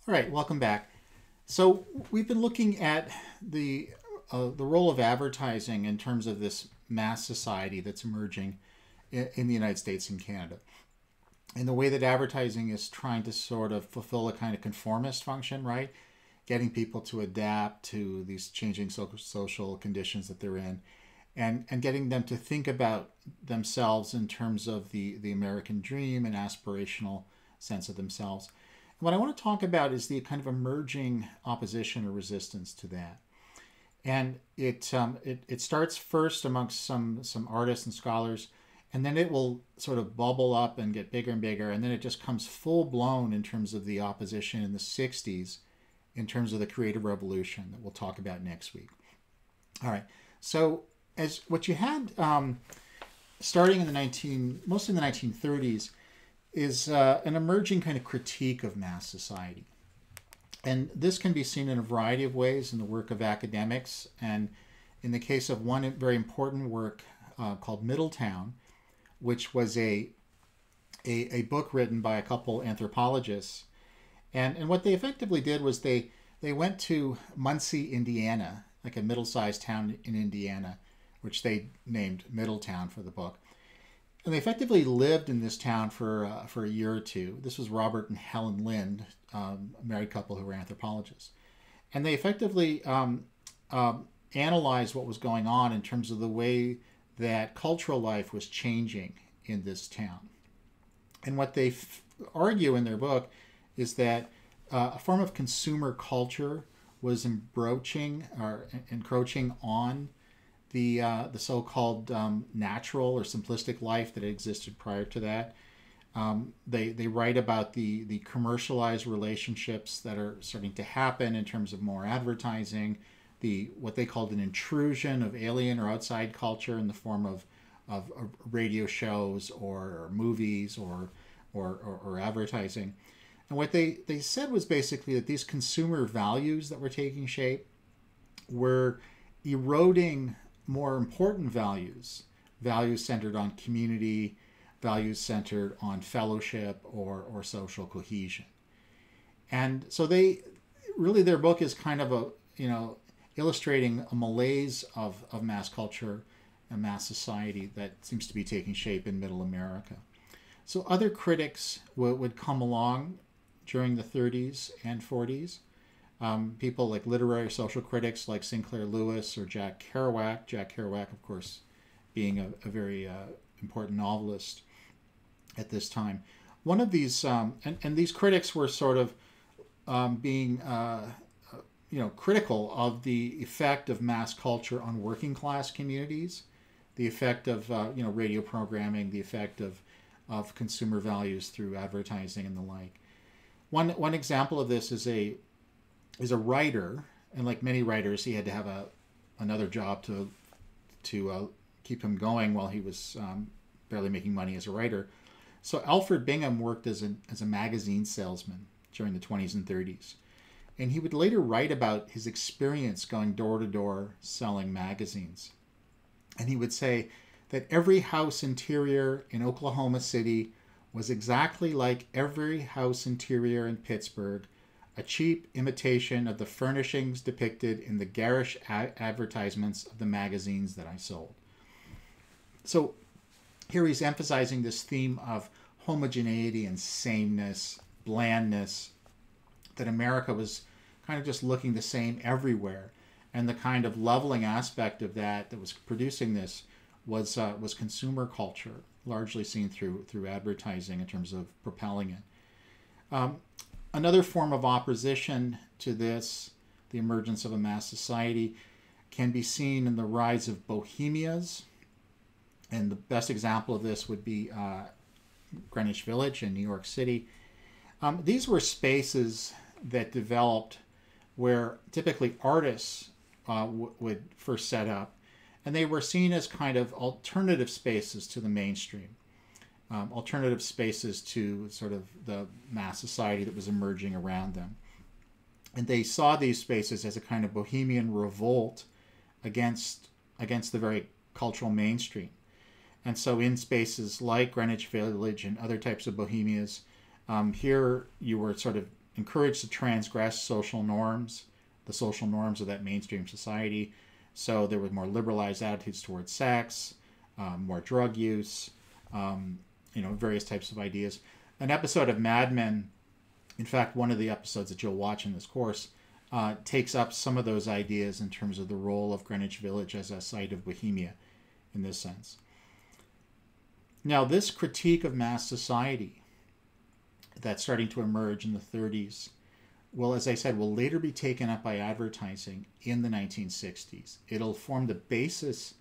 All right, welcome back. So we've been looking at the role of advertising in terms of this mass society that's emerging in the United States and Canada, and the way that advertising is trying to sort of fulfill a kind of conformist function, right? Getting people to adapt to these changing social conditions that they're in, and getting them to think about themselves in terms of the American dream and aspirational sense of themselves. What I want to talk about is the kind of emerging opposition or resistance to that. And it starts first amongst some artists and scholars, and then it will sort of bubble up and get bigger and bigger, and then it just comes full blown in terms of the opposition in the 60s, in terms of the creative revolution that we'll talk about next week. All right. So as what you had starting in mostly in the 1930s, is an emerging kind of critique of mass society. And this can be seen in a variety of ways in the work of academics. And in the case of one very important work called Middletown, which was a book written by a couple anthropologists. And what they effectively did was they went to Muncie, Indiana, like a middle-sized town in Indiana, which they named Middletown for the book. And they effectively lived in this town for a year or two. This was Robert and Helen Lynd, a married couple who were anthropologists. And they effectively analyzed what was going on in terms of the way that cultural life was changing in this town. And what they argue in their book is that a form of consumer culture was encroaching on the so-called natural or simplistic life that existed prior to that. They write about the commercialized relationships that are starting to happen in terms of more advertising, what they called an intrusion of alien or outside culture in the form of radio shows or movies or advertising. And what they said was basically that these consumer values that were taking shape were eroding more important values centered on community, values centered on fellowship or social cohesion. And so their book is kind of illustrating a malaise of mass culture and mass society that seems to be taking shape in Middle America. So other critics would come along during the 30s and 40s. People like literary social critics like Sinclair Lewis or Jack Kerouac. Jack Kerouac, of course, being a very important novelist at this time. One of these, and these critics were sort of being, critical of the effect of mass culture on working class communities, the effect of, radio programming, the effect of consumer values through advertising and the like. One example of this is a writer, and like many writers, he had to have another job to keep him going while he was barely making money as a writer. So Alfred Bingham worked as a magazine salesman during the 20s and 30s, and he would later write about his experience going door to door selling magazines. And he would say that every house interior in Oklahoma City was exactly like every house interior in Pittsburgh, a cheap imitation of the furnishings depicted in the garish advertisements of the magazines that I sold. So here he's emphasizing this theme of homogeneity and sameness, blandness, that America was kind of just looking the same everywhere. And the kind of leveling aspect of that was producing this was consumer culture, largely seen through advertising in terms of propelling it. Another form of opposition to this, the emergence of a mass society, can be seen in the rise of Bohemias. And the best example of this would be Greenwich Village in New York City. These were spaces that developed where typically artists would first set up, and they were seen as kind of alternative spaces to the mainstream. Alternative spaces to sort of the mass society that was emerging around them. And they saw these spaces as a kind of bohemian revolt against the very cultural mainstream. And so in spaces like Greenwich Village and other types of bohemias, here you were sort of encouraged to transgress social norms, the social norms of that mainstream society. So there were more liberalized attitudes towards sex, more drug use, various types of ideas. An episode of Mad Men, in fact, one of the episodes that you'll watch in this course, takes up some of those ideas in terms of the role of Greenwich Village as a site of Bohemia in this sense. Now, this critique of mass society that's starting to emerge in the 30s, well, as I said, will later be taken up by advertising in the 1960s. It'll form the basis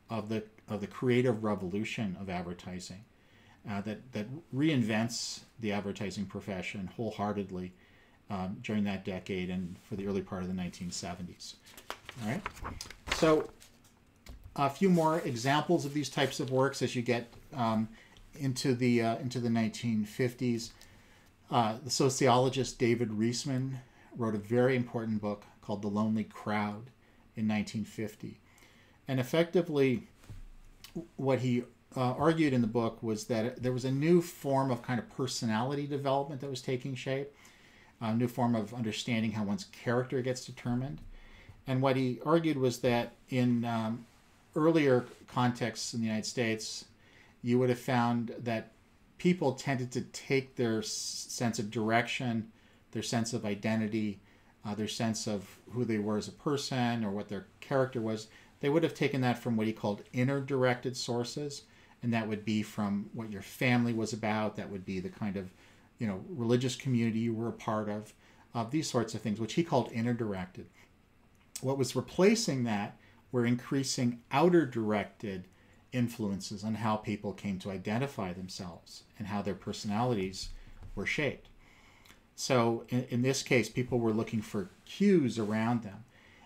of the creative revolution of advertising that reinvents the advertising profession wholeheartedly during that decade and for the early part of the 1970s. All right. So a few more examples of these types of works as you get into the 1950s. The sociologist David Reisman wrote a very important book called The Lonely Crowd in 1950. And effectively, what he argued in the book was that there was a new form of kind of personality development that was taking shape, a new form of understanding how one's character gets determined. And what he argued was that in earlier contexts in the United States, you would have found that people tended to take their sense of direction, their sense of identity, their sense of who they were as a person or what their character was. They would have taken that from what he called inner-directed sources, and that would be from what your family was about. That would be the kind of, religious community you were a part of, these sorts of things, which he called inner-directed. What was replacing that were increasing outer-directed influences on how people came to identify themselves and how their personalities were shaped. So in this case, people were looking for cues around them,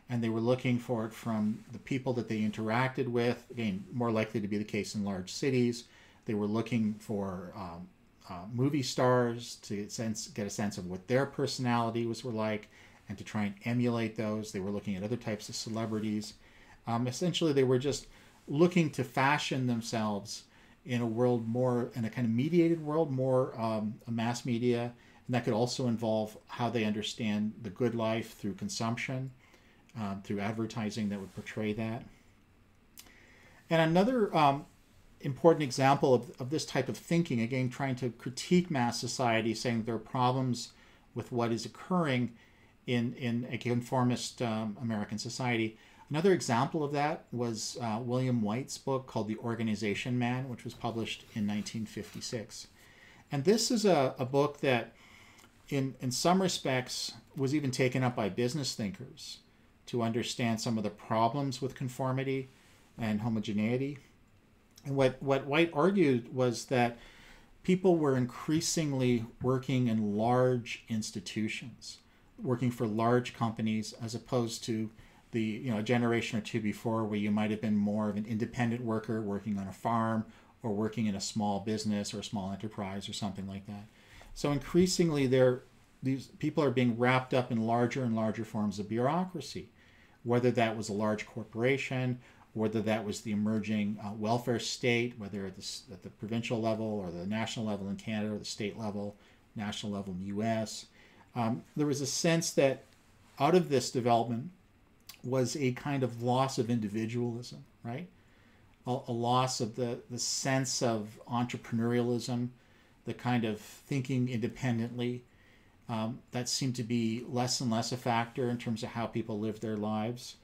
and they were looking for it from the people that they interacted with. Again, more likely to be the case in large cities. They were looking for movie stars to get a sense of what their personalities were like and to try and emulate those. They were looking at other types of celebrities. Essentially, they were just looking to fashion themselves in a world more, in a kind of mediated world, more a mass media. And that could also involve how they understand the good life through consumption, through advertising that would portray that. And another important example of this type of thinking, again, trying to critique mass society, saying there are problems with what is occurring in a conformist American society. Another example of that was William White's book called The Organization Man, which was published in 1956. And this is a book that, in some respects, was even taken up by business thinkers to understand some of the problems with conformity and homogeneity. And what White argued was that people were increasingly working in large institutions, working for large companies, as opposed to a generation or two before where you might have been more of an independent worker working on a farm or working in a small business or a small enterprise or something like that. So increasingly these people are being wrapped up in larger and larger forms of bureaucracy, whether that was a large corporation, whether that was the emerging welfare state, whether at the provincial level or the national level in Canada or the state level, national level in the U.S. There was a sense that out of this development was a kind of loss of individualism, right? A loss of the sense of entrepreneurialism, the kind of thinking independently. That seemed to be less and less a factor in terms of how people lived their lives.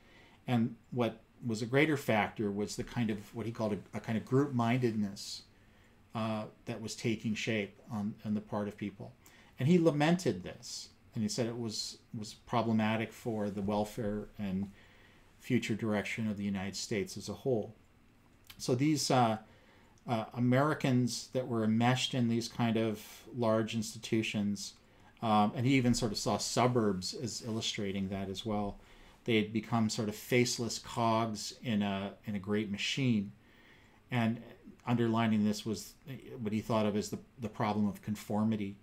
And what was a greater factor was the kind of what he called a kind of group-mindedness that was taking shape on the part of people. And he lamented this. And he said it was problematic for the welfare and future direction of the United States as a whole. So these Americans that were enmeshed in these kind of large institutions, and he even sort of saw suburbs as illustrating that as well. They had become sort of faceless cogs in a great machine. And underlining this was what he thought of as the problem of conformity,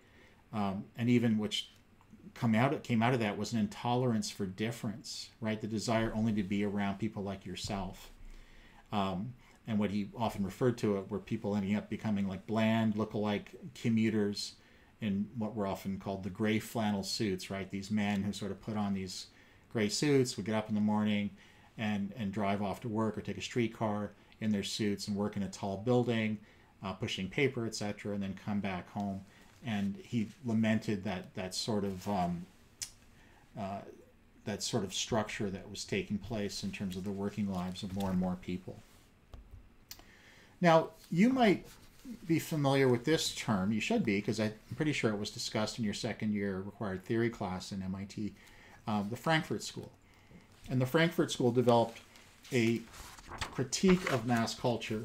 and even which came out of that was an intolerance for difference, right? The desire only to be around people like yourself. And what he often referred to it were people ending up becoming like bland, look-alike commuters in what were often called the gray flannel suits, right? These men who sort of put on these gray suits would get up in the morning and drive off to work or take a streetcar in their suits and work in a tall building, pushing paper, etc., and then come back home. And he lamented that sort of structure that was taking place in terms of the working lives of more and more people. Now, you might be familiar with this term. You should be, because I'm pretty sure it was discussed in your second year required theory class in MIT, the Frankfurt School. And the Frankfurt School developed a critique of mass culture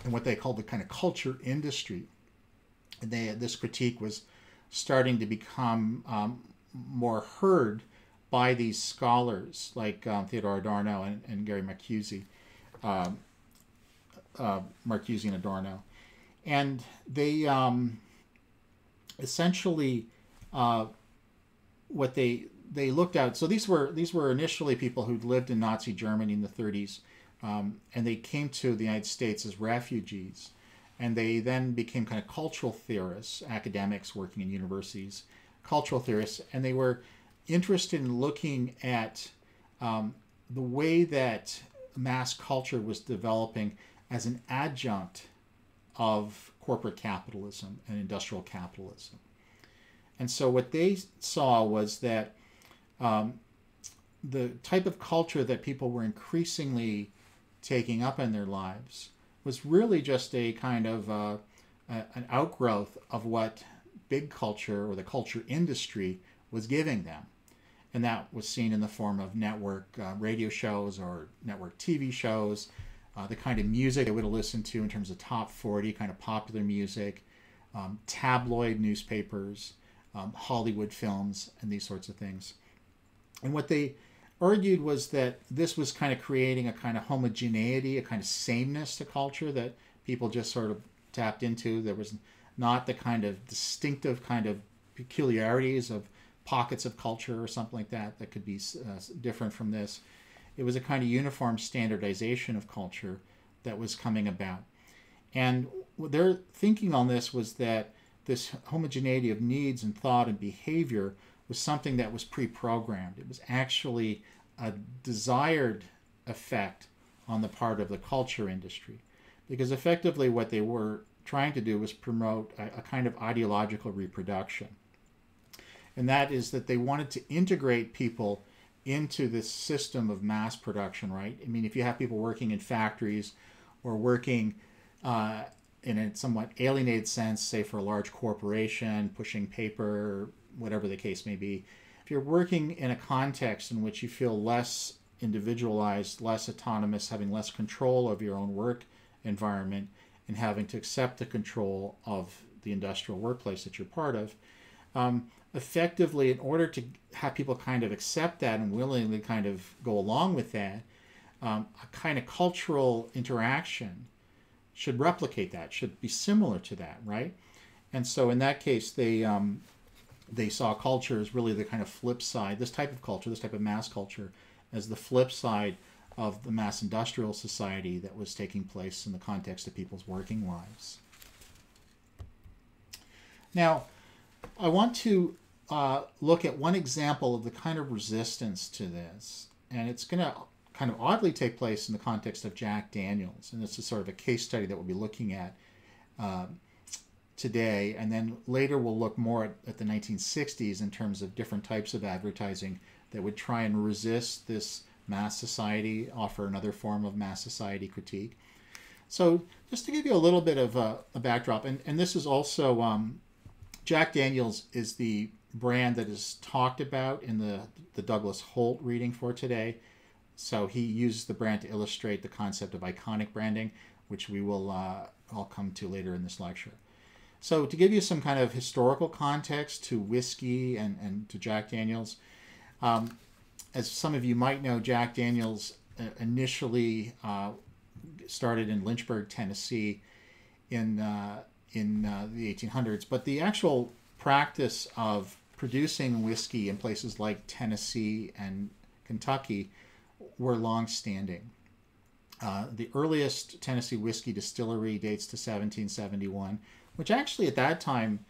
and what they called the kind of culture industry. And this critique was starting to become more heard by these scholars like Theodore Adorno and Gary Marcuse, Marcuse and Adorno. And they essentially what they looked at. So these were initially people who'd lived in Nazi Germany in the 30s, and they came to the United States as refugees, and they then became kind of cultural theorists, academics working in universities, cultural theorists, and they were interested in looking at the way that mass culture was developing as an adjunct of corporate capitalism and industrial capitalism. And so what they saw was that the type of culture that people were increasingly taking up in their lives was really just a kind of an outgrowth of what big culture or the culture industry was giving them. And that was seen in the form of network radio shows or network TV shows, the kind of music they would have listened to in terms of top 40, kind of popular music, tabloid newspapers, Hollywood films, and these sorts of things. And what they argued was that this was kind of creating a kind of homogeneity, a kind of sameness to culture that people just sort of tapped into. There was not the kind of distinctive kind of peculiarities of pockets of culture or something like that that could be different from this. It was a kind of uniform standardization of culture that was coming about. And their thinking on this was that this homogeneity of needs and thought and behavior was something that was pre-programmed. It was actually a desired effect on the part of the culture industry. Because effectively what they were trying to do was promote a kind of ideological reproduction. And that is that they wanted to integrate people into this system of mass production, right? I mean, if you have people working in factories or working in a somewhat alienated sense, say for a large corporation, pushing paper, whatever the case may be, if you're working in a context in which you feel less individualized, less autonomous, having less control of your own work environment, and having to accept the control of the industrial workplace that you're part of, effectively, in order to have people kind of accept that and willingly kind of go along with that, a kind of cultural interaction should replicate that, should be similar to that, right? And so in that case, they saw culture as really the kind of flip side, this type of culture, this type of mass culture, as the flip side of the mass industrial society that was taking place in the context of people's working lives. Now, I want to look at one example of the kind of resistance to this, and it's going to kind of oddly take place in the context of Jack Daniels, and this is sort of a case study that we'll be looking at today, and then later we'll look more at the 1960s in terms of different types of advertising that would try and resist this mass society, offer another form of mass society critique. So just to give you a little bit of a backdrop, and this is also Jack Daniels is the brand that is talked about in the Douglas Holt reading for today. So he uses the brand to illustrate the concept of iconic branding, which we will all come to later in this lecture. So to give you some kind of historical context to whiskey and to Jack Daniels, as some of you might know, Jack Daniels initially started in Lynchburg, Tennessee in the 1800s, but the actual practice of producing whiskey in places like Tennessee and Kentucky were long-standing. The earliest Tennessee whiskey distillery dates to 1771, which actually at that time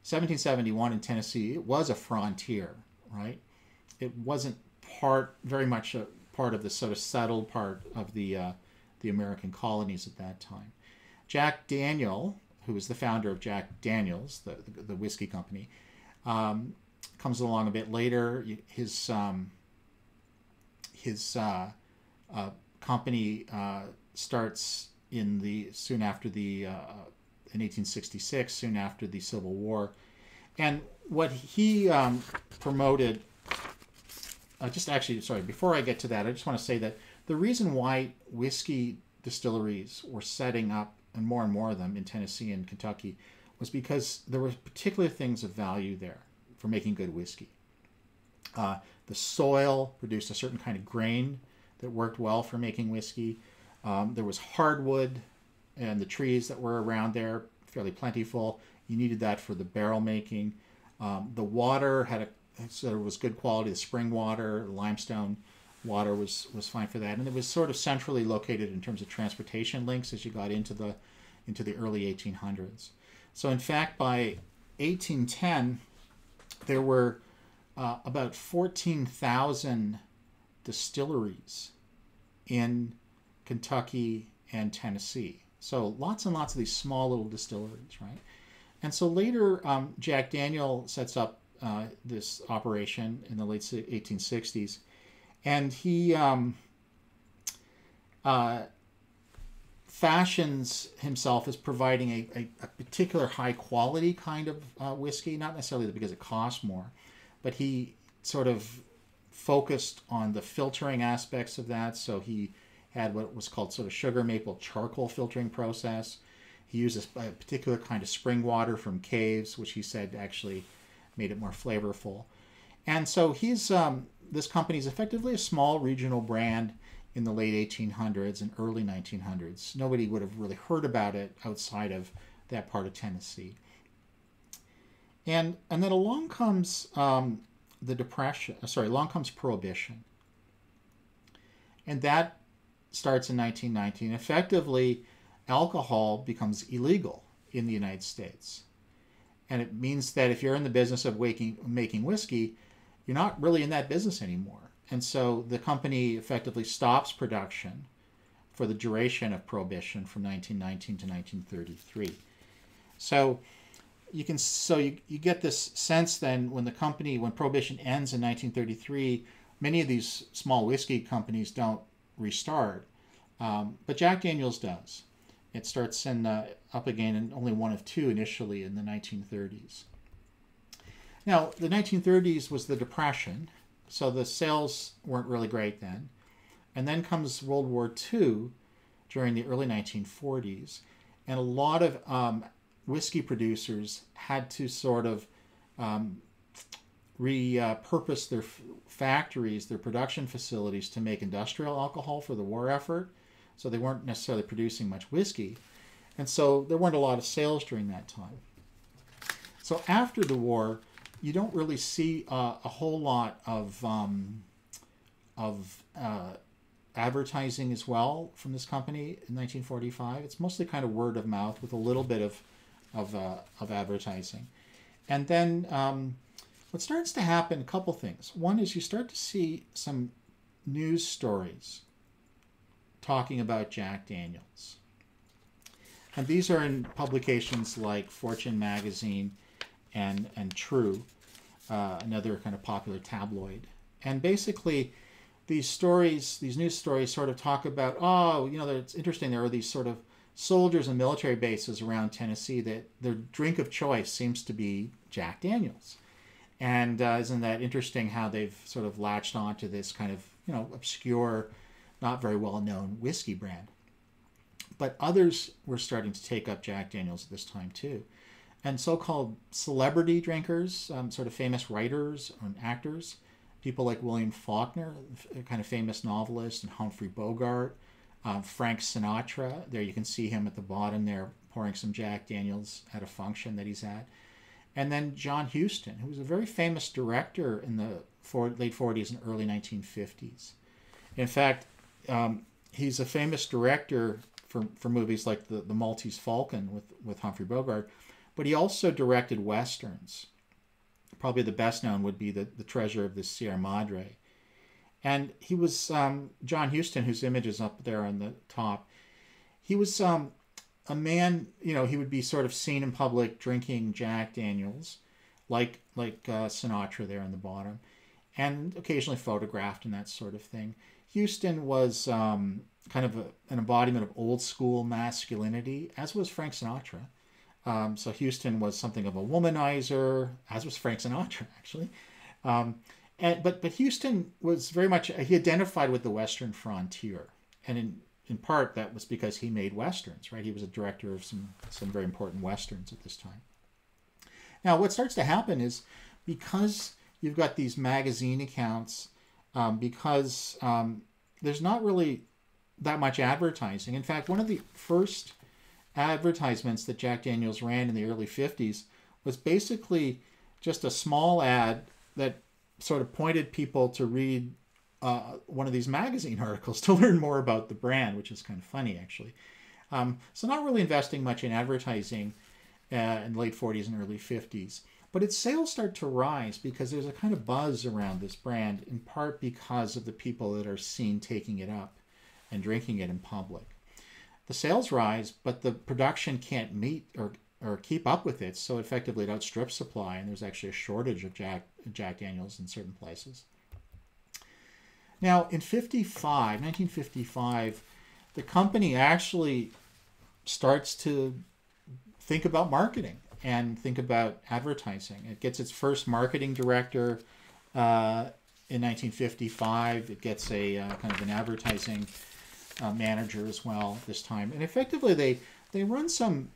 1771 in Tennessee, it was a frontier, right? It wasn't very much a part of the sort of settled part of the American colonies at that time. Jack Daniel, who was the founder of Jack Daniels, the whiskey company, comes along a bit later. His company starts soon after in 1866, soon after the Civil War, and what he promoted. Before I get to that, I just want to say that the reason why whiskey distilleries were setting up, and more of them in Tennessee and Kentucky, was because there were particular things of value there for making good whiskey. The soil produced a certain kind of grain that worked well for making whiskey. There was hardwood, and the trees that were around there, fairly plentiful. You needed that for the barrel making. The water was good quality. The spring water, limestone water was fine for that, and it was sort of centrally located in terms of transportation links as you got into the early 1800s. So in fact, by 1810, there were about 14,000 distilleries in Kentucky and Tennessee. So lots and lots of these small little distilleries, right? And so later, Jack Daniel sets up this operation in the late 1860s, and he fashions himself as providing a particular high quality kind of whiskey, not necessarily because it costs more, but he sort of focused on the filtering aspects of that. So he had what was called sort of sugar maple charcoal filtering process. He uses a particular kind of spring water from caves, which he said actually made it more flavorful. And so this company is effectively a small regional brand in the late 1800s and early 1900s. Nobody would have really heard about it outside of that part of Tennessee. And then along comes along comes Prohibition. And that starts in 1919. Effectively, alcohol becomes illegal in the United States. And it means that if you're in the business of making whiskey, you're not really in that business anymore. And so the company effectively stops production for the duration of Prohibition from 1919 to 1933. So you get this sense then when Prohibition ends in 1933, many of these small whiskey companies don't restart, but Jack Daniel's does. It starts up again, and only one of two initially in the 1930s. Now, the 1930s was the Depression, so the sales weren't really great then. And then comes World War II during the early 1940s, and a lot of whiskey producers had to sort of repurpose their factories, their production facilities to make industrial alcohol for the war effort. So they weren't necessarily producing much whiskey. And so there weren't a lot of sales during that time. So after the war, you don't really see a whole lot of advertising as well from this company in 1945. It's mostly kind of word of mouth with a little bit of advertising. And then what starts to happen, a couple things. One is you start to see some news stories talking about Jack Daniels. And these are in publications like Fortune magazine and True, another kind of popular tabloid. And basically these news stories sort of talk about, it's interesting, there are these sort of soldiers and military bases around Tennessee that their drink of choice seems to be Jack Daniels. And isn't that interesting how they've sort of latched onto this kind of, obscure, not very well-known whiskey brand. But others were starting to take up Jack Daniels at this time too. And so-called celebrity drinkers, sort of famous writers and actors, people like William Faulkner, a kind of famous novelist, and Humphrey Bogart, Frank Sinatra. There you can see him at the bottom there pouring some Jack Daniels at a function that he's at. And then John Huston, who was a very famous director in the late 40s and early 1950s. In fact, he's a famous director for movies like the Maltese Falcon with Humphrey Bogart, but he also directed westerns. Probably the best known would be the Treasure of the Sierra Madre. And he was John Huston, whose image is up there on the top. He was a man, he would be sort of seen in public drinking Jack Daniels, like Sinatra there on the bottom, and occasionally photographed and that sort of thing. Huston was kind of an embodiment of old school masculinity, as was Frank Sinatra. So Huston was something of a womanizer, as was Frank Sinatra, actually. But Huston was very much, he identified with the Western frontier. And in part, that was because he made Westerns, right? He was a director of some very important Westerns at this time. Now, what starts to happen is, because you've got these magazine accounts, because there's not really that much advertising. In fact, one of the first advertisements that Jack Daniels ran in the early 50s was basically just a small ad that sort of pointed people to read one of these magazine articles to learn more about the brand, which is kind of funny, actually. So not really investing much in advertising in the late 40s and early 50s. But its sales start to rise because there's a kind of buzz around this brand, in part because of the people that are seen taking it up and drinking it in public. The sales rise, but the production can't meet or keep up with it, so effectively it outstrips supply, and there's actually a shortage of Jack Daniels in certain places. Now, in 1955, the company actually starts to think about marketing and think about advertising. It gets its first marketing director in 1955. It gets a kind of an advertising manager as well this time. And effectively, they run some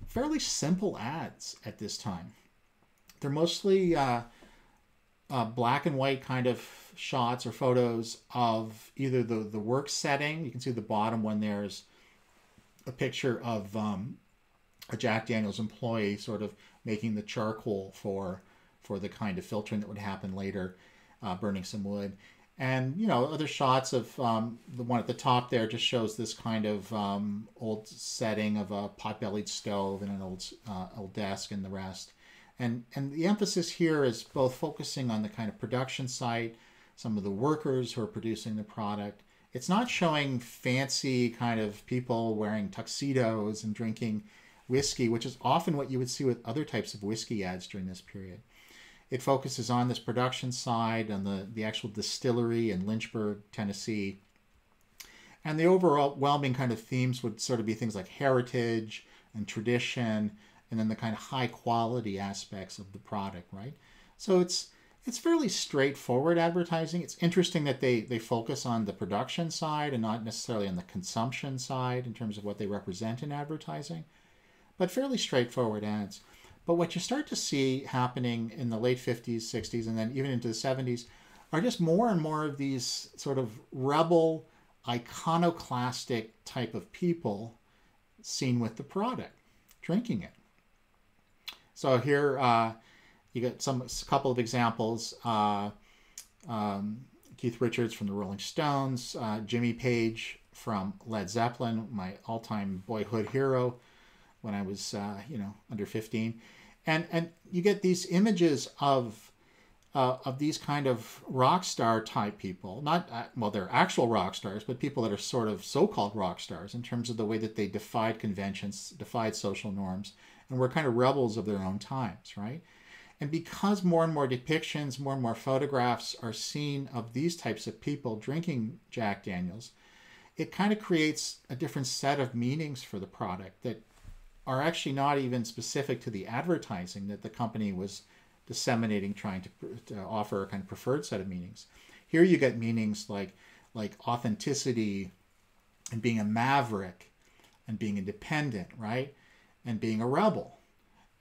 fairly simple ads at this time. They're mostly black and white kind of shots or photos of either the work setting. You can see the bottom one there is a picture of a Jack Daniels employee sort of making the charcoal for the kind of filtering that would happen later, burning some wood. And, other shots of the one at the top there just shows this kind of old setting of a pot-bellied stove and an old desk and the rest. And the emphasis here is both focusing on the kind of production site, some of the workers who are producing the product. It's not showing fancy kind of people wearing tuxedos and drinking whiskey, which is often what you would see with other types of whiskey ads during this period. It focuses on this production side, on the actual distillery in Lynchburg, Tennessee. And the overwhelming kind of themes would sort of be things like heritage and tradition, and then the kind of high quality aspects of the product, right? So it's fairly straightforward advertising. It's interesting that they focus on the production side and not necessarily on the consumption side in terms of what they represent in advertising, but fairly straightforward ads. But what you start to see happening in the late 50s, 60s, and then even into the 70s are just more and more of these sort of rebel, iconoclastic type of people seen with the product, drinking it. So here you get a couple of examples. Keith Richards from the Rolling Stones, Jimmy Page from Led Zeppelin, my all-time boyhood hero when I was, under 15. And you get these images of these kind of rock star type people. Not, they're actual rock stars, but people that are sort of so-called rock stars in terms of the way that they defied conventions, defied social norms, and were kind of rebels of their own times, right? And because more and more depictions, more and more photographs are seen of these types of people drinking Jack Daniels, it kind of creates a different set of meanings for the product that are actually not even specific to the advertising that the company was disseminating, trying to offer a kind of preferred set of meanings. Here you get meanings like authenticity and being a maverick and being independent, right? And being a rebel.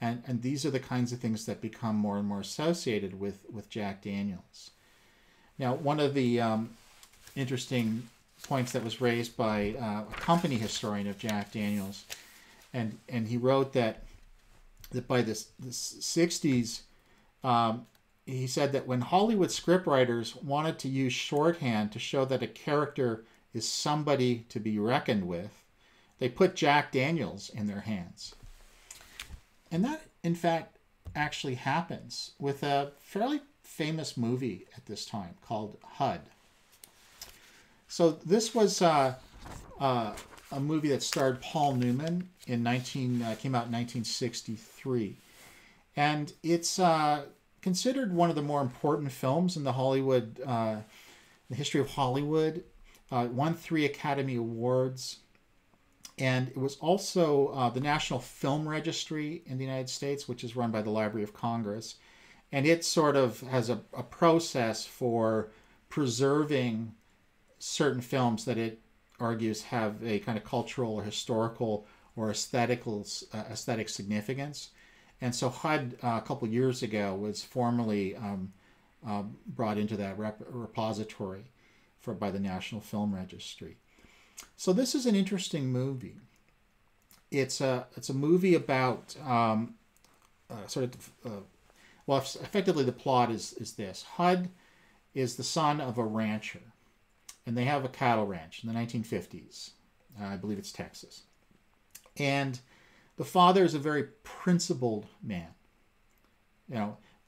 And these are the kinds of things that become more and more associated with Jack Daniels. Now, one of the interesting points that was raised by a company historian of Jack Daniels, and he wrote that by the 60s, he said that when Hollywood scriptwriters wanted to use shorthand to show that a character is somebody to be reckoned with, they put Jack Daniels in their hands. And that, in fact, actually happens with a fairly famous movie at this time called HUD. So this was a movie that starred Paul Newman came out in 1963. And it's considered one of the more important films in the history of Hollywood. Won 3 Academy Awards. And it was also the National Film Registry in the United States, which is run by the Library of Congress. And it sort of has a process for preserving certain films that it argues have a kind of cultural or historical or aesthetic significance. And so HUD, a couple years ago, was formally brought into that repository by the National Film Registry. So this is an interesting movie. It's a movie about effectively the plot is this. HUD is the son of a rancher, and they have a cattle ranch in the 1950s. I believe it's Texas. And the father is a very principled man.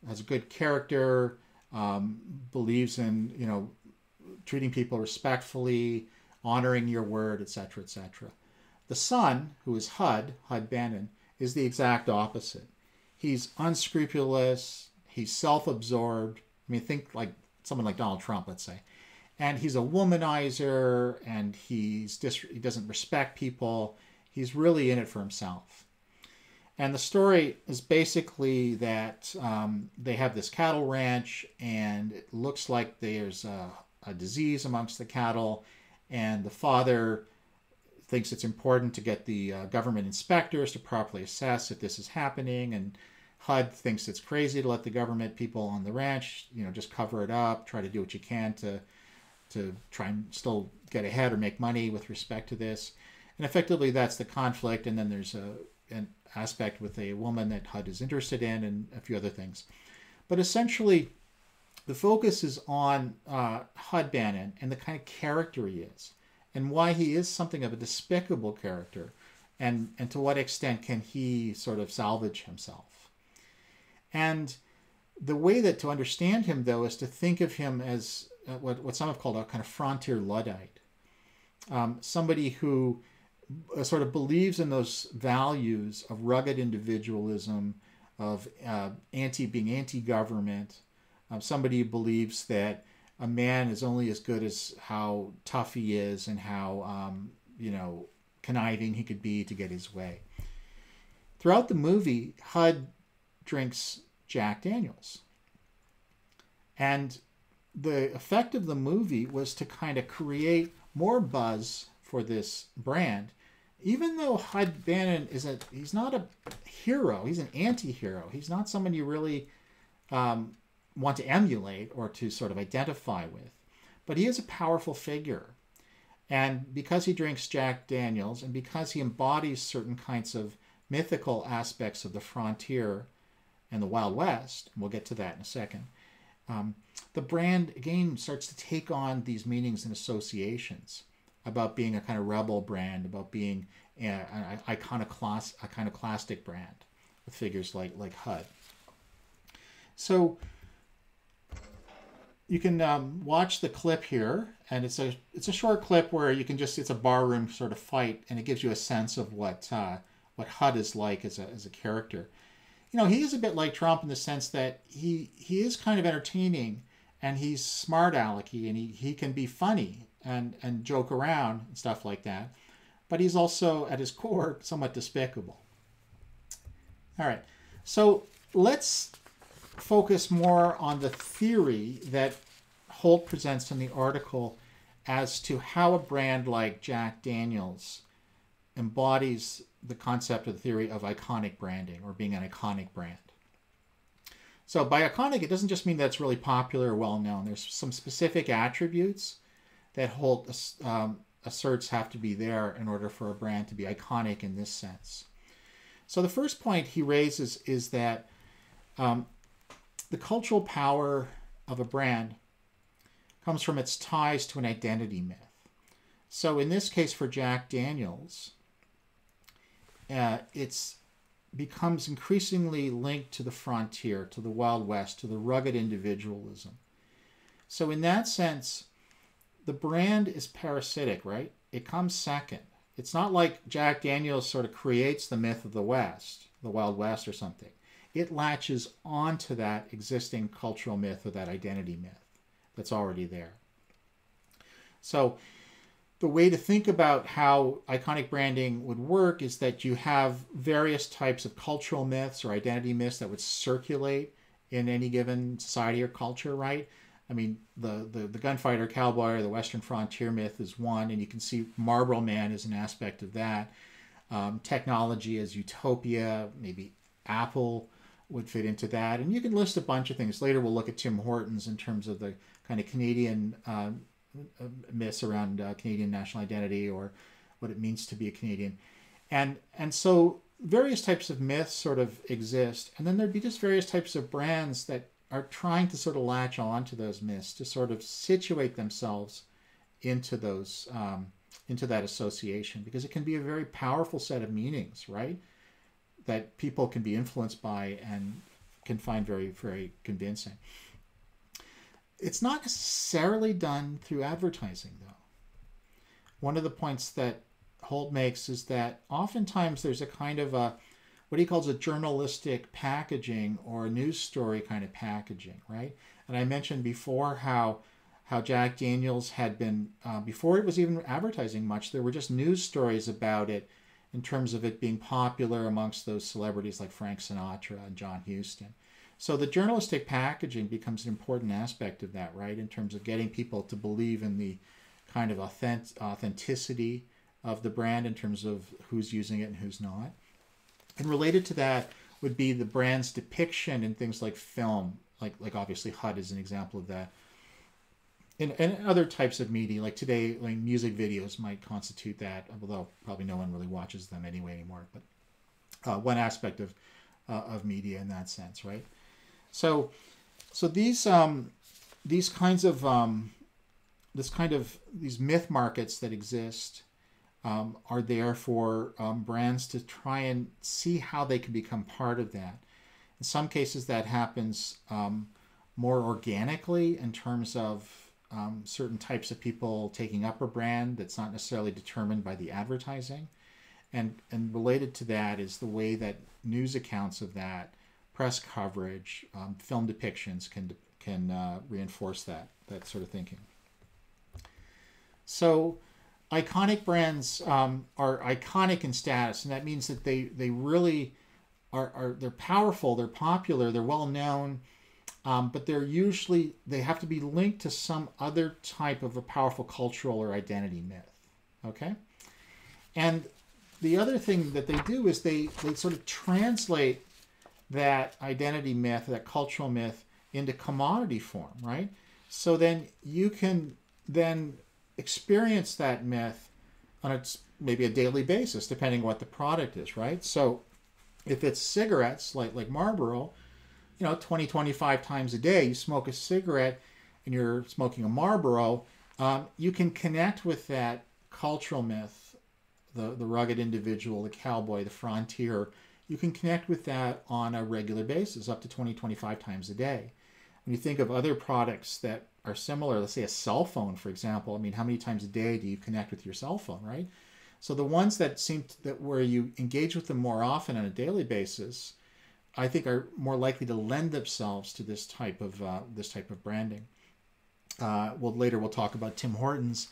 Has a good character, believes in, treating people respectfully, honoring your word, etc., etc. The son, who is Hud Bannon, is the exact opposite. He's unscrupulous. He's self-absorbed. I mean, think like someone like Donald Trump, let's say. And he's a womanizer, and he doesn't respect people. He's really in it for himself. And the story is basically that they have this cattle ranch, and it looks like there's a disease amongst the cattle, and the father thinks it's important to get the government inspectors to properly assess if this is happening, and HUD thinks it's crazy to let the government people on the ranch, just cover it up, try to do what you can to try and still get ahead or make money with respect to this. And effectively that's the conflict, and then there's an aspect with a woman that HUD is interested in and a few other things. But essentially, the focus is on Hud Bannon and the kind of character he is, and why he is something of a despicable character, and to what extent can he sort of salvage himself. And the way that to understand him, though, is to think of him as what some have called a kind of frontier Luddite, somebody who sort of believes in those values of rugged individualism, of being anti-government, somebody who believes that a man is only as good as how tough he is and how conniving he could be to get his way. Throughout the movie, HUD drinks Jack Daniels. And the effect of the movie was to kind of create more buzz for this brand, even though Hud Bannon he's not a hero, he's an anti-hero. He's not someone you really want to emulate or to sort of identify with. But he is a powerful figure. And because he drinks Jack Daniels, and because he embodies certain kinds of mythical aspects of the frontier and the Wild West, and we'll get to that in a second, the brand, again, starts to take on these meanings and associations about being a kind of rebel brand, about being an iconoclastic brand with figures like HUD. So you can watch the clip here, and it's a short clip where you can it's a barroom sort of fight, and it gives you a sense of what HUD is like as a character. He is a bit like Trump in the sense that he is kind of entertaining, and he's smart alecky, and he can be funny and joke around and stuff like that. But he's also, at his core, somewhat despicable. All right, so let's focus more on the theory that Holt presents in the article as to how a brand like Jack Daniels embodies the concept of the theory of iconic branding, or being an iconic brand. So by iconic, it doesn't just mean that it's really popular or well-known. There's some specific attributes that Holt asserts have to be there in order for a brand to be iconic in this sense. So the first point he raises is that the cultural power of a brand comes from its ties to an identity myth. So in this case for Jack Daniels, it's becomes increasingly linked to the frontier, to the Wild West, to the rugged individualism. So in that sense, the brand is parasitic, right? It comes second. It's not like Jack Daniel's sort of creates the myth of the West, the Wild West or something. It latches onto that existing cultural myth or that identity myth that's already there. So the way to think about how iconic branding would work is that you have various types of cultural myths or identity myths that would circulate in any given society or culture, right? I mean, the gunfighter cowboy or the Western frontier myth is one, and you can see Marlboro Man as an aspect of that. Technology as utopia, maybe Apple would fit into that. And you can list a bunch of things. Later we'll look at Tim Hortons in terms of the kind of Canadian myths around Canadian national identity or what it means to be a Canadian. And so various types of myths sort of exist. And then there'd be just various types of brands that are trying to sort of latch on to those myths, to sort of situate themselves into those, into that association, because it can be a very powerful set of meanings, right? That people can be influenced by and can find very, very convincing. It's not necessarily done through advertising, though. One of the points that Holt makes is that oftentimes there's a kind of a, what he calls a journalistic packaging or a news story kind of packaging, right? And I mentioned before how Jack Daniel's had been, before it was even advertising much, there were just news stories about it in terms of it being popular amongst those celebrities like Frank Sinatra and John Huston. So the journalistic packaging becomes an important aspect of that, right? In terms of getting people to believe in the kind of authenticity of the brand in terms of who's using it and who's not. And related to that would be the brand's depiction in things like film, like obviously HUD is an example of that. And other types of media, like today, like music videos might constitute that, although probably no one really watches them anyway anymore. But one aspect of media in that sense, right? So these kinds of these myth markets that exist are there for brands to try and see how they can become part of that. In some cases, that happens more organically in terms of certain types of people taking up a brand that's not necessarily determined by the advertising. And related to that is the way that news accounts of that, press coverage, film depictions can reinforce that sort of thinking. So iconic brands are iconic in status, and that means that they really they're powerful, they're popular, they're well known, but they have to be linked to some other type of a powerful cultural or identity myth. Okay? And the other thing that they do is they sort of translate that identity myth, that cultural myth, into commodity form, right? So then you can then experience that myth on maybe a daily basis, depending on what the product is, right? So if it's cigarettes, like Marlboro, 20, 25 times a day, you smoke a cigarette and you're smoking a Marlboro, you can connect with that cultural myth, the rugged individual, the cowboy, the frontier. You can connect with that on a regular basis, up to 20, 25 times a day. When you think of other products that are similar, let's say a cell phone, for example, I mean, how many times a day do you connect with your cell phone, right? So the ones that where you engage with them more often on a daily basis, I think are more likely to lend themselves to this type of branding. Later we'll talk about Tim Hortons,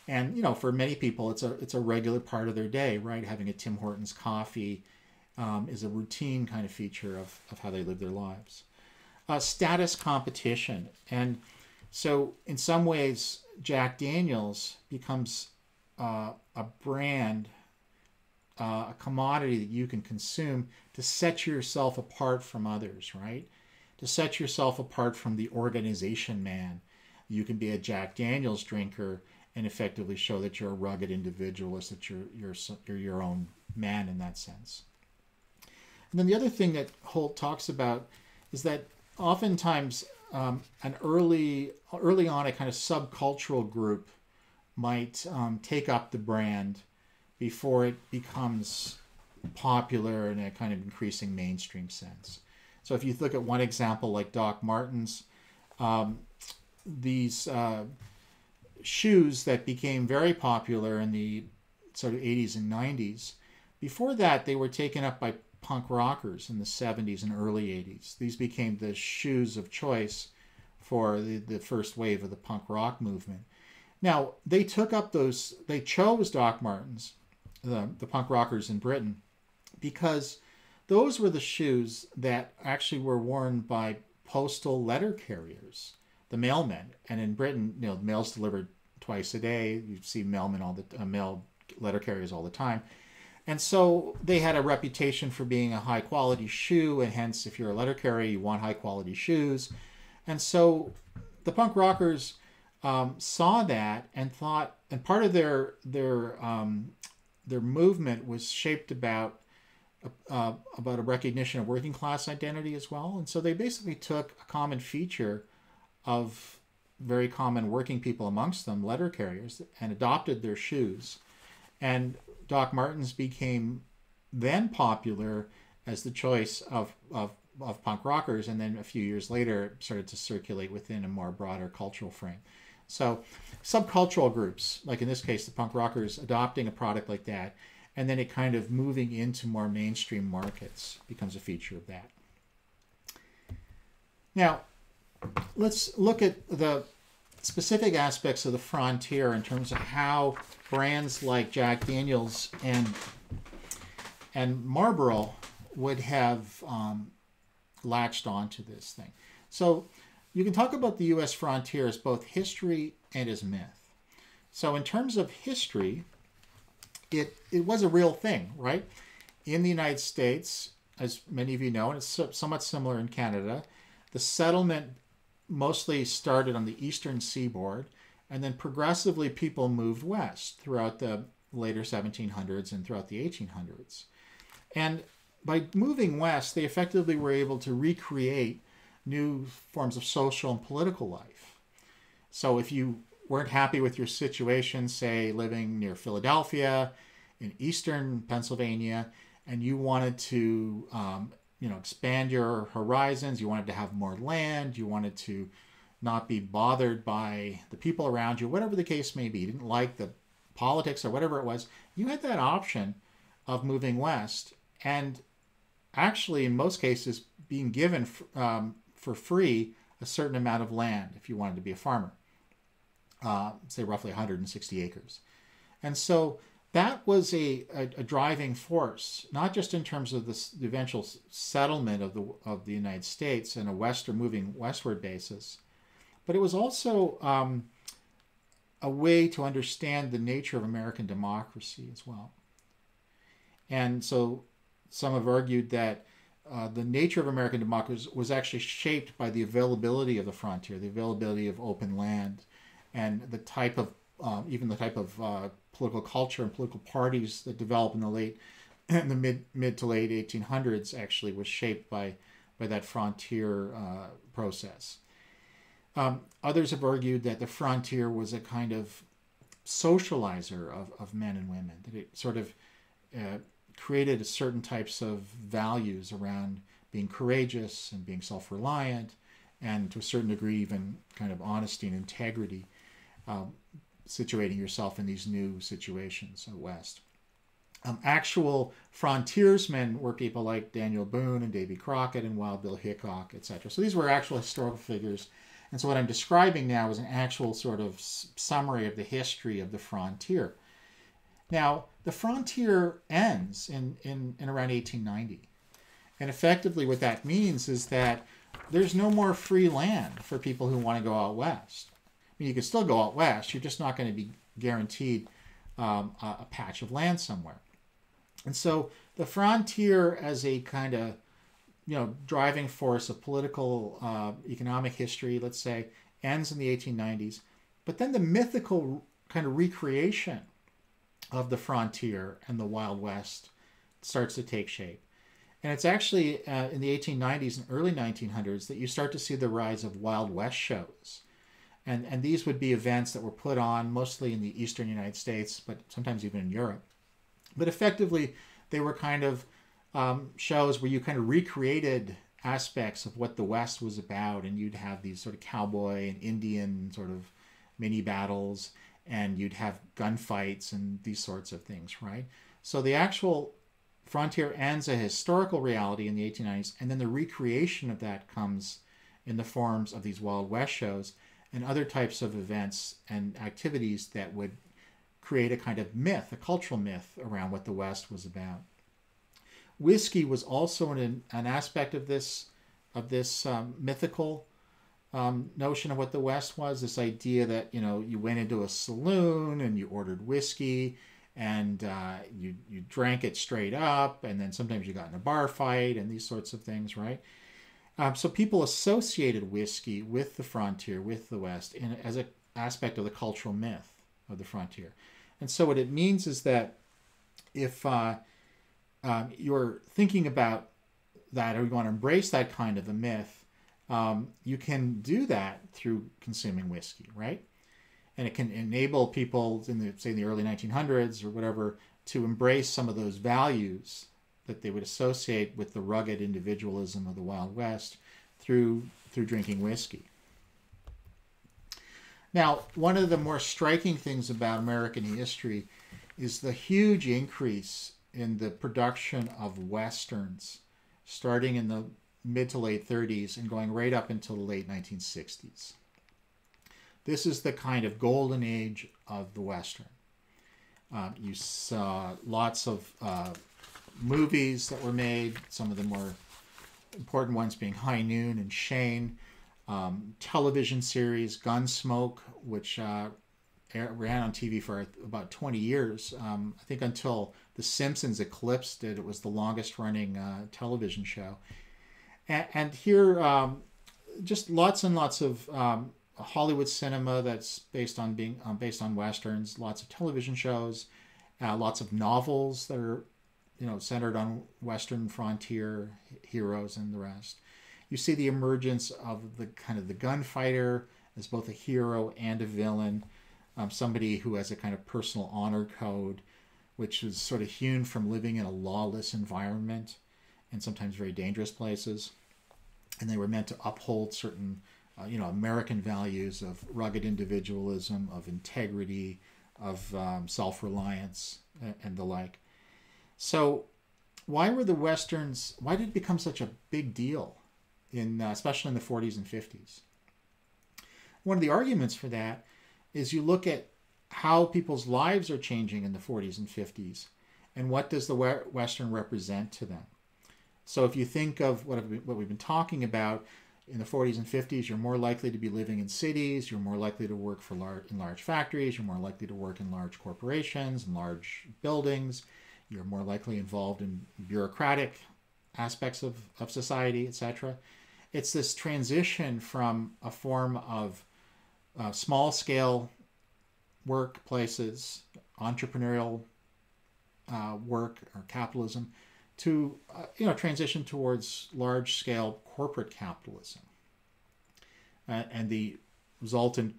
and for many people it's a regular part of their day, right? Having a Tim Hortons coffee is a routine kind of feature of how they live their lives. Status competition, and so in some ways Jack Daniel's becomes a brand, a commodity that you can consume to set yourself apart from others, right? To set yourself apart from the organization man. You can be a Jack Daniel's drinker and effectively show that you're a rugged individualist, that you're your own man in that sense. And then the other thing that Holt talks about is that oftentimes an early on a kind of subcultural group might take up the brand before it becomes popular in a kind of increasing mainstream sense. So if you look at one example like Doc Martens, these shoes that became very popular in the sort of 80s and 90s, before that they were taken up by punk rockers in the 70s and early 80s. These became the shoes of choice for the first wave of the punk rock movement. Now, they chose Doc Martens, the punk rockers in Britain, because those were the shoes that actually were worn by postal letter carriers, the mailmen. And in Britain, the mail's delivered twice a day. You see mailmen mail letter carriers all the time. And so they had a reputation for being a high quality shoe, and hence if you're a letter carrier, you want high quality shoes. And so the punk rockers saw that and thought, and part of their movement was shaped about a recognition of working class identity as well. And so they basically took a common feature of very common working people amongst them, letter carriers, and adopted their shoes. And Doc Martens became then popular as the choice of punk rockers, and then a few years later it started to circulate within a more broader cultural frame. So subcultural groups, like in this case the punk rockers, adopting a product like that, and then it kind of moving into more mainstream markets becomes a feature of that. Now, let's look at the specific aspects of the frontier in terms of how brands like Jack Daniels and Marlboro would have latched onto this thing. So you can talk about the U.S. frontier as both history and as myth. So in terms of history, it was a real thing, right? In the United States, as many of you know, and it's somewhat similar in Canada, the settlement mostly started on the eastern seaboard, and then progressively people moved west throughout the later 1700s and throughout the 1800s. And by moving west, they effectively were able to recreate new forms of social and political life. So if you weren't happy with your situation, say living near Philadelphia in eastern Pennsylvania, and you wanted to expand your horizons, you wanted to have more land, you wanted to not be bothered by the people around you, whatever the case may be, you didn't like the politics or whatever it was, you had that option of moving west, and actually in most cases being given for free a certain amount of land if you wanted to be a farmer, say roughly 160 acres. And so that was a driving force, not just in terms of the eventual settlement of the United States and a moving westward basis, but it was also a way to understand the nature of American democracy as well. And so some have argued that the nature of American democracy was actually shaped by the availability of the frontier, the availability of open land, and the type of political culture and political parties that developed in the mid to late 1800s actually was shaped by that frontier process. Others have argued that the frontier was a kind of socializer of men and women, that it sort of created certain types of values around being courageous and being self-reliant, and to a certain degree even kind of honesty and integrity, situating yourself in these new situations out west. Actual frontiersmen were people like Daniel Boone and Davy Crockett and Wild Bill Hickok, etc. So these were actual historical figures. And so what I'm describing now is an actual sort of summary of the history of the frontier. Now, the frontier ends in around 1890. And effectively what that means is that there's no more free land for people who want to go out west. I mean, you can still go out west, you're just not going to be guaranteed a patch of land somewhere. And so the frontier as a kind of driving force of political, economic history, let's say, ends in the 1890s. But then the mythical kind of recreation of the frontier and the Wild West starts to take shape. And it's actually in the 1890s and early 1900s that you start to see the rise of Wild West shows. And these would be events that were put on mostly in the eastern United States, but sometimes even in Europe. But effectively, they were kind of shows where you kind of recreated aspects of what the West was about, and you'd have these sort of cowboy and Indian sort of mini battles, and you'd have gunfights and these sorts of things, right? So the actual frontier ends a historical reality in the 1890s, and then the recreation of that comes in the forms of these Wild West shows and other types of events and activities that would create a kind of myth, a cultural myth around what the West was about. Whiskey was also an aspect of this mythical notion of what the West was. This idea that you went into a saloon and you ordered whiskey, and you drank it straight up, and then sometimes you got in a bar fight and these sorts of things, right? So people associated whiskey with the frontier, with the West, as an aspect of the cultural myth of the frontier. And so what it means is that if you're thinking about that, or you want to embrace that kind of a myth, you can do that through consuming whiskey, right? And it can enable people in the early 1900s or whatever to embrace some of those values that they would associate with the rugged individualism of the Wild West through drinking whiskey. Now, one of the more striking things about American history is the huge increase in the production of Westerns starting in the mid to late 30s and going right up until the late 1960s. This is the kind of golden age of the Western. You saw lots of movies that were made, some of the more important ones being High Noon and Shane, television series, Gunsmoke, which ran on TV for about 20 years. I think until The Simpsons eclipsed it, it was the longest running television show. And here, just lots and lots of Hollywood cinema that's based on Westerns, lots of television shows, lots of novels that are centered on Western frontier heroes and the rest. You see the emergence of the gunfighter as both a hero and a villain, somebody who has a kind of personal honor code, which is sort of hewn from living in a lawless environment and sometimes very dangerous places. And they were meant to uphold certain American values of rugged individualism, of integrity, of self-reliance, and the like. So why did it become such a big deal, especially in the 40s and 50s? One of the arguments for that is you look at how people's lives are changing in the 40s and 50s, and what does the Western represent to them. So if you think of what we've been talking about, in the 40s and 50s, you're more likely to be living in cities, you're more likely to work in large factories, you're more likely to work in large corporations and large buildings, you're more likely involved in bureaucratic aspects of society, etc. It's this transition from a form of small-scale workplaces, entrepreneurial work or capitalism, to transition towards large-scale corporate capitalism, and the resultant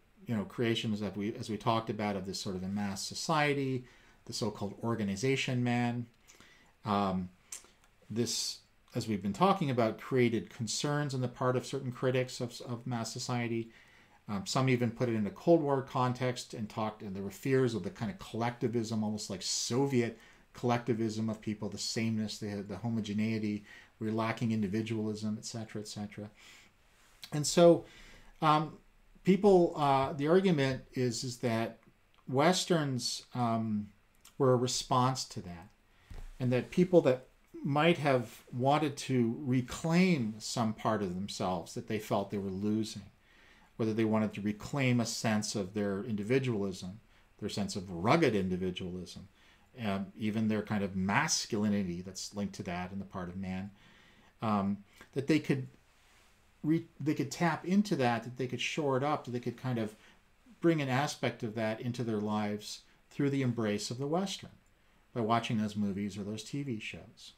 creations that as we talked about, of this sort of a mass society, the so-called organization man. This, as we've been talking about, created concerns on the part of certain critics of mass society. Some even put it in a Cold War context and there were fears of the kind of collectivism, almost like Soviet collectivism of people, the sameness, the homogeneity, we're lacking individualism, etc., etc. And so the argument is that Westerns were a response to that, and that people that might have wanted to reclaim some part of themselves that they felt they were losing, whether they wanted to reclaim a sense of their individualism, their sense of rugged individualism, even their kind of masculinity that's linked to that in the part of man, that they could tap into that they could shore it up, that they could kind of bring an aspect of that into their lives through the embrace of the Western, by watching those movies or those TV shows.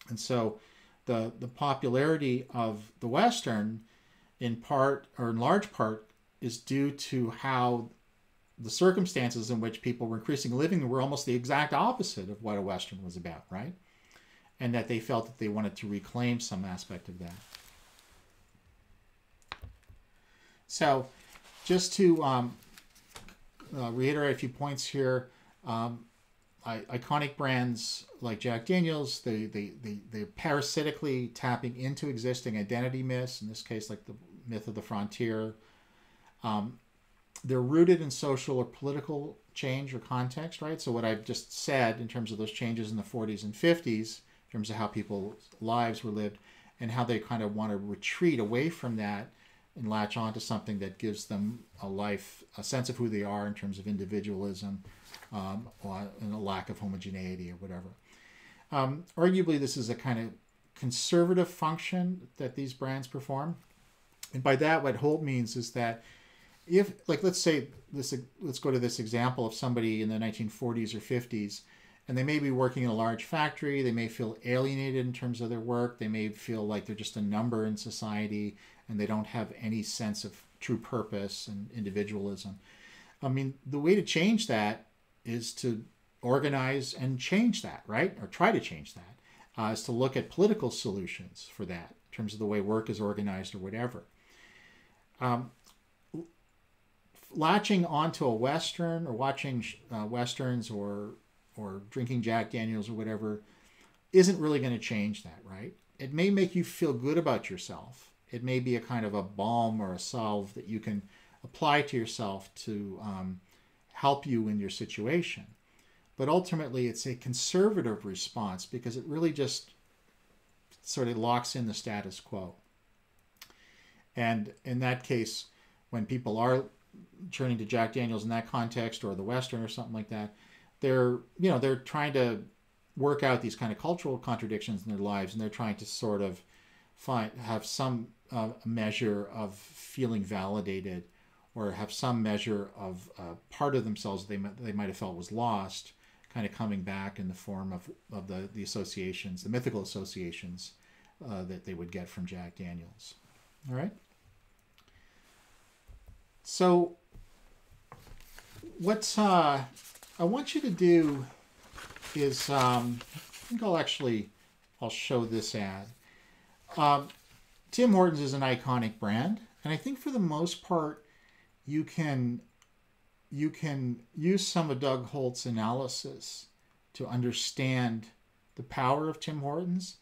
And so the popularity of the Western, in part or in large part, is due to how the circumstances in which people were increasingly living were almost the exact opposite of what a Western was about, right? And that they felt that they wanted to reclaim some aspect of that. So just to reiterate a few points here, iconic brands like Jack Daniel's, they're parasitically tapping into existing identity myths, in this case like the myth of the frontier. They're rooted in social or political change or context, right? So what I've just said in terms of those changes in the 40s and 50s, in terms of how people's lives were lived and how they kind of want to retreat away from that and latch on to something that gives them a life, a sense of who they are in terms of individualism, or and a lack of homogeneity or whatever. Arguably, this is a kind of conservative function that these brands perform. And by that, what Holt means is that if, like, let's say this, let's go to this example of somebody in the 1940s or 50s, and they may be working in a large factory. They may feel alienated in terms of their work. They may feel like they're just a number in society, and they don't have any sense of true purpose and individualism. I mean, the way to change that is to organize and change that, right? Or try to change that, is to look at political solutions for that in terms of the way work is organized or whatever. Latching onto a Western or watching Westerns or drinking Jack Daniels or whatever isn't really going to change that, right? It may make you feel good about yourself. It may be a kind of a balm or a salve that you can apply to yourself to help you in your situation. But ultimately, it's a conservative response because it really just sort of locks in the status quo. And in that case, when people are turning to Jack Daniels in that context or the Western or something like that, they're trying to work out these kind of cultural contradictions in their lives, and they're trying to sort of have some measure of feeling validated, or have some measure of part of themselves they might have felt was lost, kind of coming back in the form of the associations, the mythical associations that they would get from Jack Daniels. All right. So what's I want you to do is, I think I'll show this ad. Tim Hortons is an iconic brand, and I think for the most part, you can use some of Doug Holt's analysis to understand the power of Tim Hortons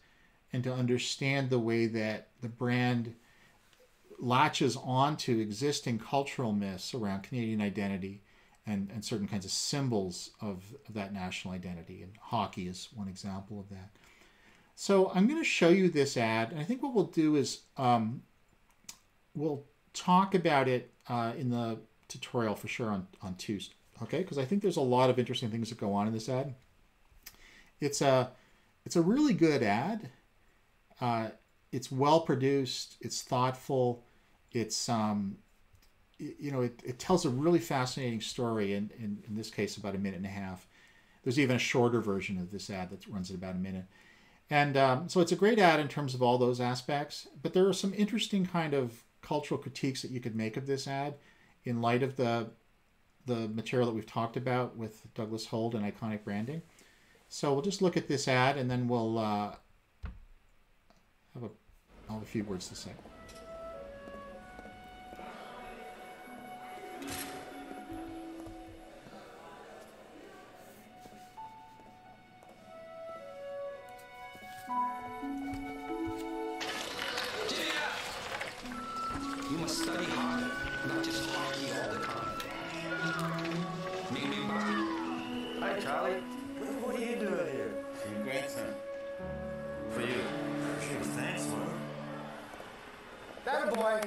and to understand the way that the brand latches onto existing cultural myths around Canadian identity and certain kinds of symbols of that national identity. And hockey is one example of that. So I'm going to show you this ad, and I think what we'll do is we'll talk about it in the tutorial for sure on Tuesday, okay? Because I think there's a lot of interesting things that go on in this ad. It's a really good ad. It's well produced. It's thoughtful. It's it tells a really fascinating story. In this case, about a minute and a half. There's even a shorter version of this ad that runs at about a minute. And so it's a great ad in terms of all those aspects. But there are some interesting kind of cultural critiques that you could make of this ad in light of the material that we've talked about with Douglas Holt and iconic branding. So we'll just look at this ad, and then we'll I'll have a few words to say. You must study hard, not just hockey all the time. Maybe Bobby. Hi, Charlie. What are you doing here? For your grandson. For you. Gee, thanks, Mom. Dad, boy.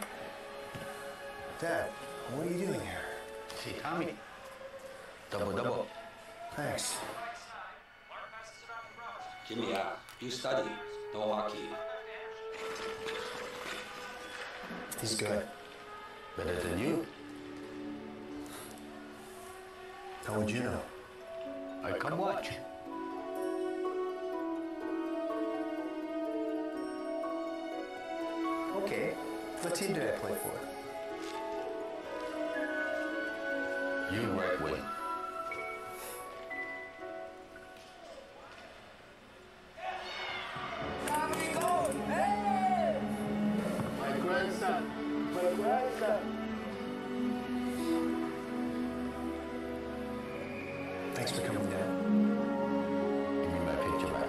Dad, what are you doing here? See, Tommy. Double. Thanks. Jimmy, you study, no hockey. He's good. Better than you. How would you know? I come watch. Okay. What team did I play for? You're the right way. My grandson. My grandson. Thanks for coming down. Give me my picture back.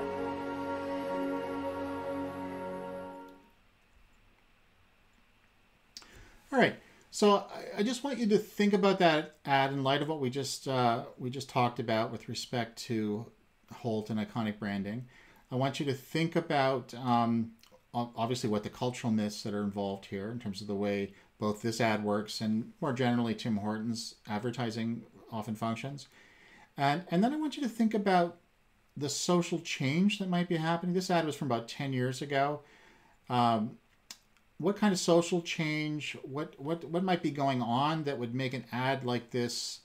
All right. So I just want you to think about that ad in light of what we just talked about with respect to Holt and iconic branding. I want you to think about obviously what the cultural myths that are involved here in terms of the way both this ad works and more generally Tim Hortons advertising often functions. And then I want you to think about the social change that might be happening. This ad was from about 10 years ago. What kind of social change, what might be going on that would make an ad like this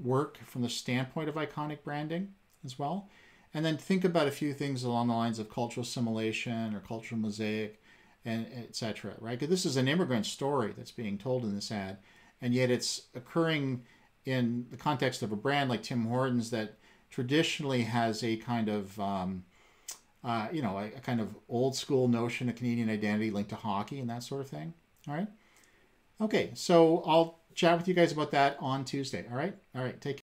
work from the standpoint of iconic branding as well? And then think about a few things along the lines of cultural assimilation or cultural mosaic, and etc. Right? Because this is an immigrant story that's being told in this ad, and yet it's occurring in the context of a brand like Tim Hortons that traditionally has a kind of a kind of old school notion of Canadian identity linked to hockey and that sort of thing. All right. Okay. So I'll chat with you guys about that on Tuesday. All right. Take care.